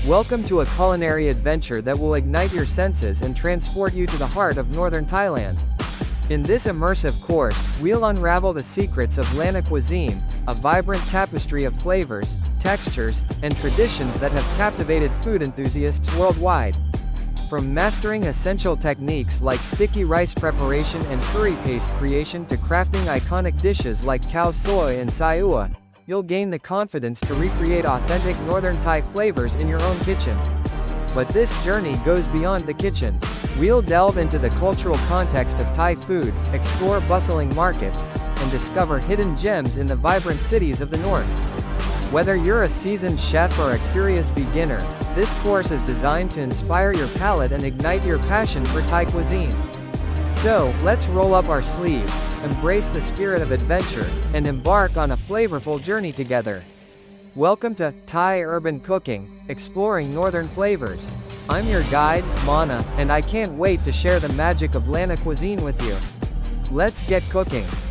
Welcome to a culinary adventure that will ignite your senses and transport you to the heart of Northern Thailand. In this immersive course, we'll unravel the secrets of Lanna cuisine, a vibrant tapestry of flavors, textures, and traditions that have captivated food enthusiasts worldwide. From mastering essential techniques like sticky rice preparation and curry paste creation to crafting iconic dishes like khao soi and sayua, you'll gain the confidence to recreate authentic Northern Thai flavors in your own kitchen. But this journey goes beyond the kitchen. We'll delve into the cultural context of Thai food, explore bustling markets, and discover hidden gems in the vibrant cities of the north. Whether you're a seasoned chef or a curious beginner, this course is designed to inspire your palate and ignite your passion for Thai cuisine. So, let's roll up our sleeves, embrace the spirit of adventure, and embark on a flavorful journey together. Welcome to Thai Urban Cooking, exploring northern flavors. I'm your guide, Lanna, and I can't wait to share the magic of Lanna cuisine with you. Let's get cooking.